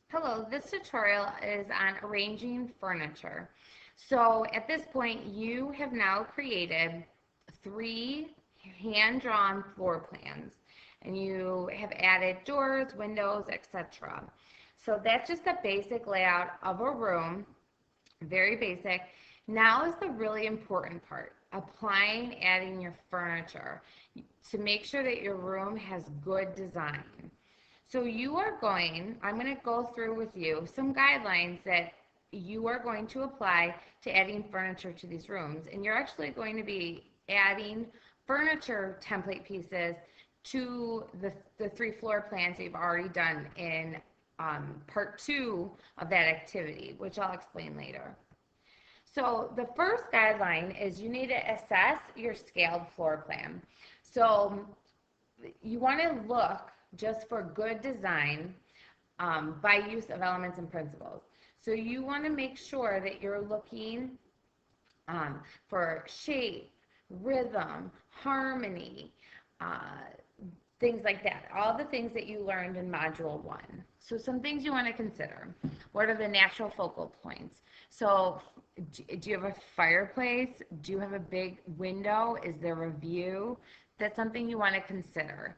Hello, this tutorial is on arranging furniture. So at this point, you have now created 3 hand-drawn floor plans, and you have added doors, windows, etc. So that's just a basic layout of a room, very basic. Now is the really important part, applying, adding your furniture to make sure that your room has good design. So I'm going to go through with you some guidelines that you are going to apply to adding furniture to these rooms. And you're actually going to be adding furniture template pieces to the 3 floor plans that you've already done in part 2 of that activity, which I'll explain later. So the first guideline is you need to assess your scaled floor plan. So you want to look just for good design by use of elements and principles. So you want to make sure that you're looking for shape, rhythm, harmony, things like that. All the things that you learned in Module 1. So some things you want to consider. What are the natural focal points? So do you have a fireplace? Do you have a big window? Is there a view? That's something you want to consider.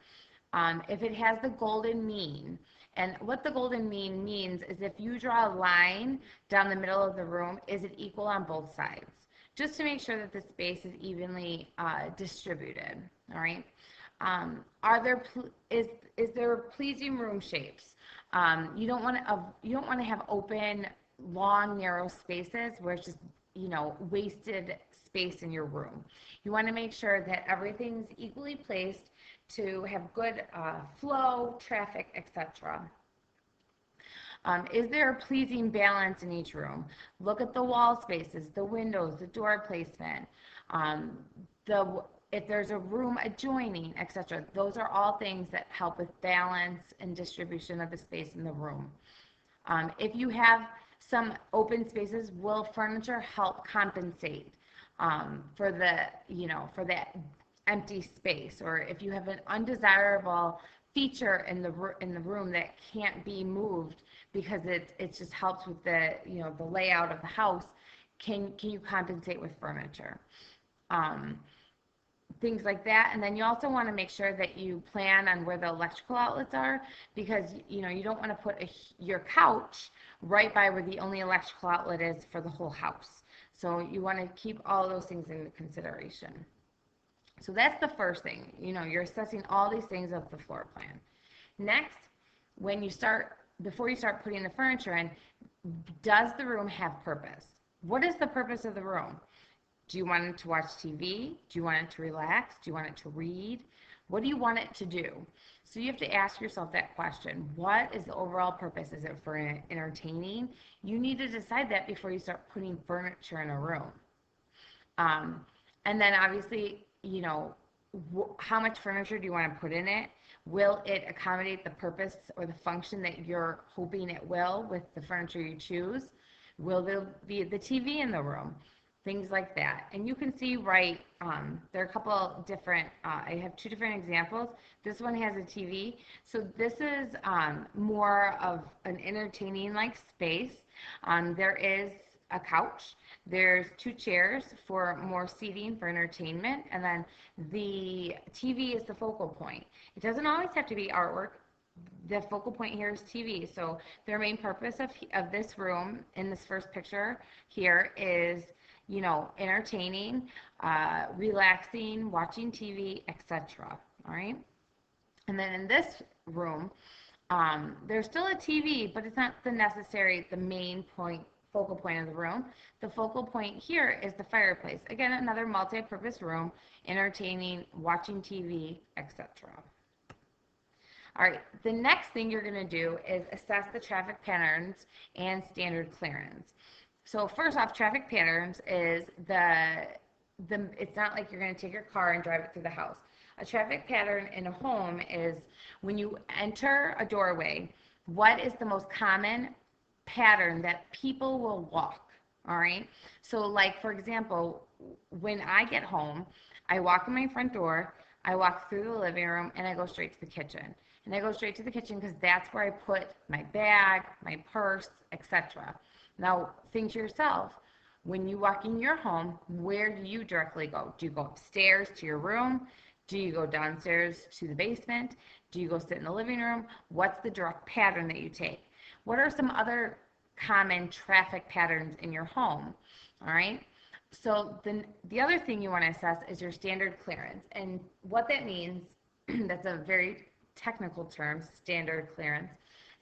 If it has the golden mean, and what the golden mean means is if you draw a line down the middle of the room, is it equal on both sides? Just to make sure that the space is evenly distributed, all right? Is there pleasing room shapes? You don't want to have open, long, narrow spaces where it's just, wasted space in your room. You want to make sure that everything's equally placed to have good flow, traffic, etc. Is there a pleasing balance in each room? Look at the wall spaces, the windows, the door placement, if there's a room adjoining, etc. Those are all things that help with balance and distribution of the space in the room. If you have some open spaces, will furniture help compensate for that empty space? Or if you have an undesirable feature in the room that can't be moved because it just helps with the layout of the house, can you compensate with furniture? Things like that. And then you also want to make sure that you plan on where the electrical outlets are, because you don't want to put your couch right by where the only electrical outlet is for the whole house. So you want to keep all those things into consideration. So that's the first thing. You're assessing all these things of the floor plan. Next, before you start putting the furniture in, does the room have purpose? What is the purpose of the room? Do you want it to watch TV? Do you want it to relax? Do you want it to read? What do you want it to do? So you have to ask yourself that question. What is the overall purpose? Is it for entertaining? You need to decide that before you start putting furniture in a room. And then obviously, how much furniture do you want to put in it? Will it accommodate the purpose or the function that you're hoping it will with the furniture you choose? Will there be the TV in the room? Things like that. And you can see there are a couple different, I have 2 different examples. This one has a TV. So this is more of an entertaining like space. There is a couch. There's 2 chairs for more seating for entertainment. And then the TV is the focal point. It doesn't always have to be artwork. The focal point here is TV. So the main purpose of this room in this first picture here is entertaining, relaxing, watching TV, etc. All right. And then in this room, there's still a TV, but it's not the main focal point of the room. The focal point here is the fireplace. Again, another multi-purpose room, entertaining, watching TV, etc. All right, the next thing you're going to do is assess the traffic patterns and standard clearance. So first off, traffic patterns is it's not like you're going to take your car and drive it through the house. A traffic pattern in a home is when you enter a doorway, what is the most common pattern that people will walk, all right? So like, for example, when I get home, I walk in my front door, I walk through the living room, and I go straight to the kitchen. and I go straight to the kitchen because that's where I put my bag, my purse, etc. Now, think to yourself, when you walk in your home, where do you directly go? Do you go upstairs to your room? Do you go downstairs to the basement? Do you go sit in the living room? What's the direct pattern that you take? What are some other common traffic patterns in your home? All right. So the other thing you want to assess is your standard clearance. And what that means, that's a very technical term, standard clearance.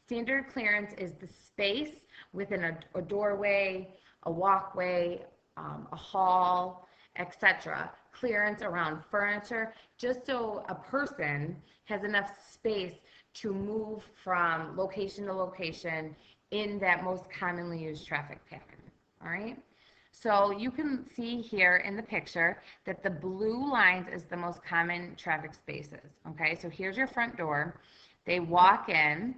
Standard clearance is the space within a doorway, a walkway, a hall, etc. Clearance around furniture, just so a person has enough space to move from location to location in that most commonly used traffic pattern. All right. So you can see here in the picture that the blue lines is the most common traffic spaces. Okay, so here's your front door. They walk in,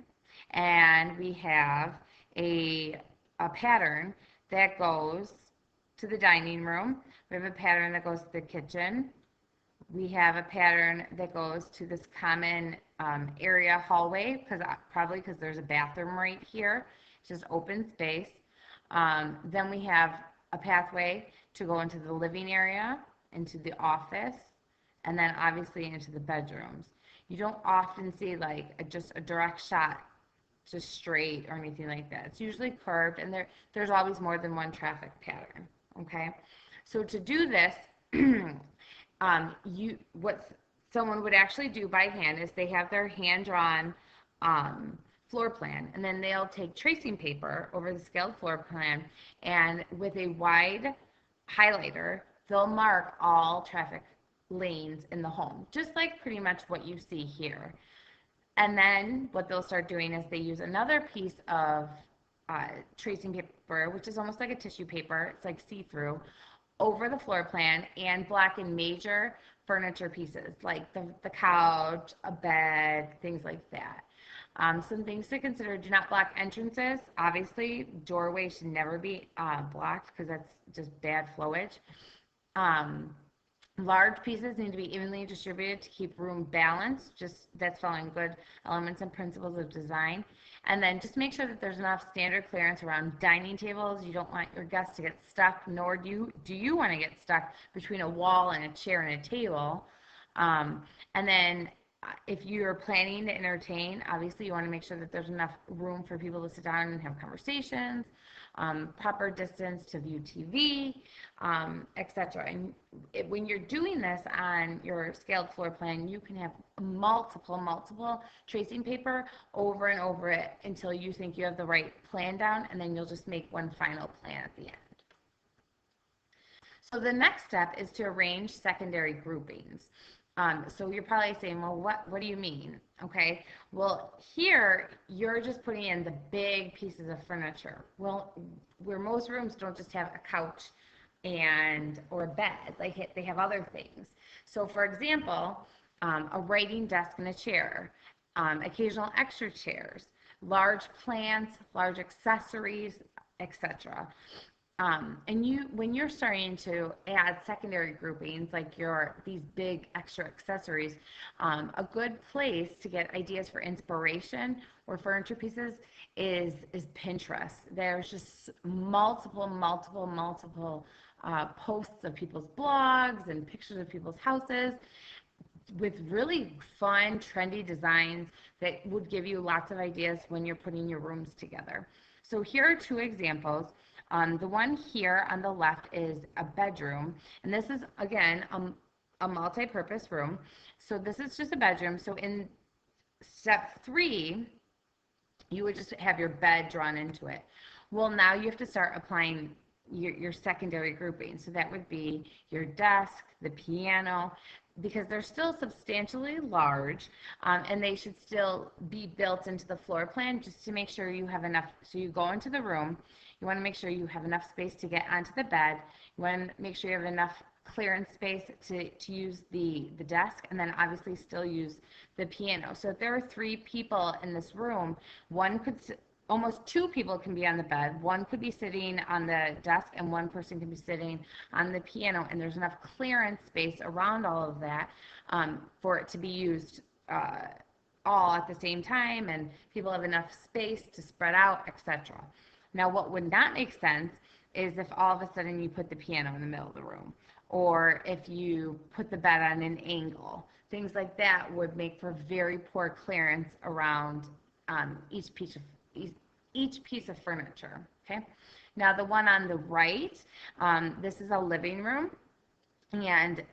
and we have a pattern that goes to the dining room. We have a pattern that goes to the kitchen. We have a pattern that goes to this common area hallway, probably because there's a bathroom right here. It's just open space. Then we have a pathway to go into the living area, into the office, and then obviously into the bedrooms. You don't often see like just a direct shot, just straight or anything like that. It's usually curved, and there's always more than one traffic pattern. Okay, so to do this, what someone would actually do by hand is they have their hand-drawn floor plan, and then they'll take tracing paper over the scaled floor plan, and with a wide highlighter, they'll mark all traffic lanes in the home, just like pretty much what you see here. And then what they'll start doing is they use another piece of tracing paper, which is almost like a tissue paper, it's like see-through, over the floor plan and block in major furniture pieces like the couch, a bed, things like that. Some things to consider: do not block entrances. Obviously, doorways should never be blocked because that's just bad flowage. Large pieces need to be evenly distributed to keep room balanced. Just that's following good elements and principles of design. And then just make sure that there's enough standard clearance around dining tables. You don't want your guests to get stuck, nor do you want to get stuck between a wall and a chair and a table. And then if you're planning to entertain, obviously you want to make sure that there's enough room for people to sit down and have conversations, proper distance to view TV, etc. And when you're doing this on your scaled floor plan, you can have multiple tracing paper over and over it until you think you have the right plan down, and then you'll just make one final plan at the end. So the next step is to arrange secondary groupings. So you're probably saying, well, what do you mean? Okay, well, here you're just putting in the big pieces of furniture. Well, where most rooms don't just have a couch or a bed, like they have other things. So for example, a writing desk and a chair, occasional extra chairs, large plants, large accessories, etc. And when you're starting to add secondary groupings, like these big extra accessories, a good place to get ideas for inspiration or furniture pieces is Pinterest. There's just multiple posts of people's blogs and pictures of people's houses with really fun, trendy designs that would give you lots of ideas when you're putting your rooms together. So here are two examples. The one here on the left is a bedroom, and this is, again, a multi-purpose room. So this is just a bedroom. So in step 3, you would just have your bed drawn into it. Well, now you have to start applying your secondary grouping. So that would be your desk, the piano, because they're still substantially large, and they should still be built into the floor plan just to make sure you have enough. So you go into the room, you want to make sure you have enough space to get onto the bed. You want to make sure you have enough clearance space to use the desk, and then obviously still use the piano. So if there are 3 people in this room, almost 2 people can be on the bed, 1 could be sitting on the desk, and 1 person can be sitting on the piano, and there's enough clearance space around all of that for it to be used all at the same time and people have enough space to spread out, etc. Now, what would not make sense is if all of a sudden you put the piano in the middle of the room, or if you put the bed on an angle. Things like that would make for very poor clearance around each piece of each piece of furniture. Okay. Now the one on the right, this is a living room. And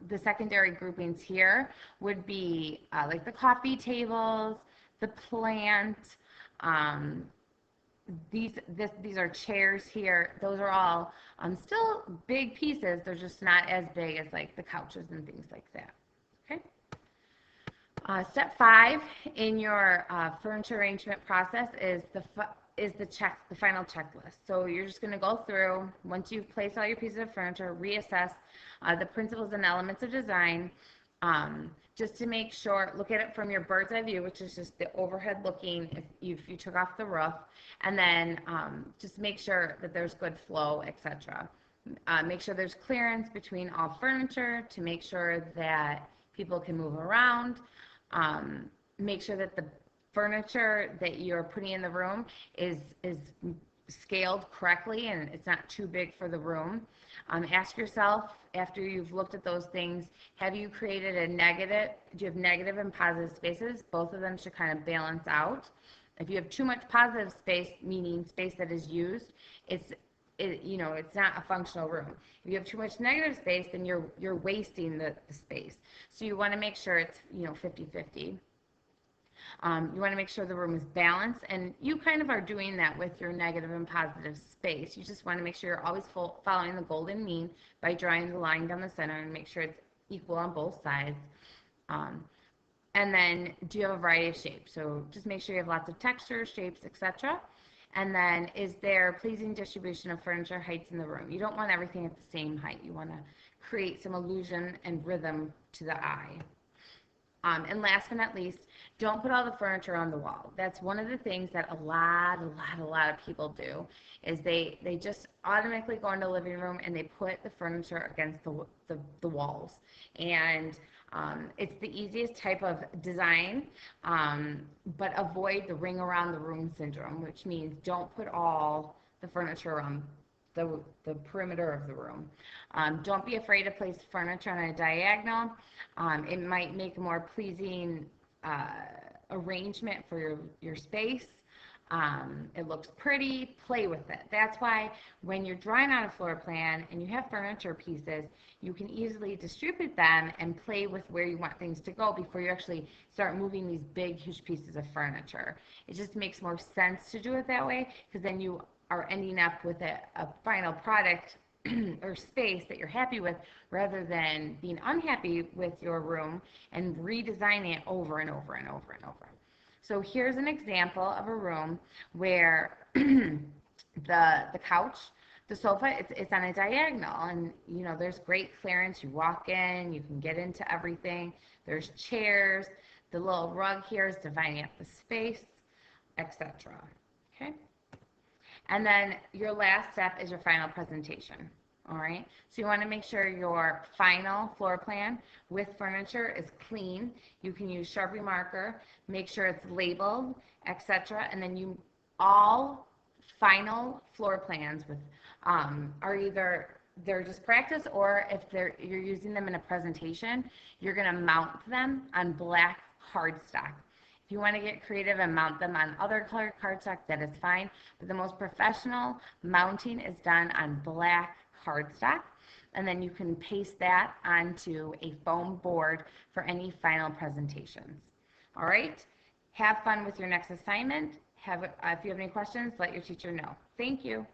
the secondary groupings here would be like the coffee tables, the plant, um, these are chairs here. Those are all still big pieces. They're just not as big as like the couches and things like that. Okay. Step 5 in your furniture arrangement process is the final checklist. So you're just going to go through, once you've placed all your pieces of furniture, reassess the principles and elements of design, just to make sure, look at it from your bird's eye view, which is just the overhead looking if you took off the roof, and then just make sure that there's good flow, etc. Make sure there's clearance between all furniture to make sure that people can move around. Make sure that the furniture that you're putting in the room is scaled correctly and it's not too big for the room. Ask yourself, after you've looked at those things, have you created a negative, do you have negative and positive spaces? Both of them should kind of balance out. If you have too much positive space, meaning space that is used, it's not a functional room. If you have too much negative space, then you're wasting the space. So you want to make sure it's 50-50. You want to make sure the room is balanced, and you kind of are doing that with your negative and positive space. You just want to make sure you're always following the golden mean by drawing the line down the center and make sure it's equal on both sides. And then do you have a variety of shapes? So just make sure you have lots of textures, shapes, etc. And then is there pleasing distribution of furniture heights in the room? You don't want everything at the same height. You want to create some illusion and rhythm to the eye. And last but not least, don't put all the furniture on the wall. That's one of the things that a lot of people do, is they just automatically go into the living room and they put the furniture against the walls. And it's the easiest type of design, but avoid the ring around the room syndrome, which means don't put all the furniture around the perimeter of the room. Don't be afraid to place furniture on a diagonal. It might make a more pleasing arrangement for your space. It looks pretty. Play with it. That's why when you're drawing out a floor plan and you have furniture pieces, you can easily distribute them and play with where you want things to go before you actually start moving these big, huge pieces of furniture. It just makes more sense to do it that way, because then you are ending up with a final product or space that you're happy with, rather than being unhappy with your room and redesigning it over and over and over and over. So here's an example of a room where the couch, the sofa, it's on a diagonal, and there's great clearance. You walk in, you can get into everything. There's chairs. The little rug here is dividing up the space, etc. Okay. And then your last step is your final presentation. All right. So you want to make sure your final floor plan with furniture is clean. You can use Sharpie marker. Make sure it's labeled, etc. And then all final floor plans with are either they're just practice, or if you're using them in a presentation, you're going to mount them on black cardstock. If you want to get creative and mount them on other colored cardstock, that is fine. But the most professional mounting is done on black cardstock. And then you can paste that onto a foam board for any final presentations. All right? Have fun with your next assignment. If you have any questions, let your teacher know. Thank you.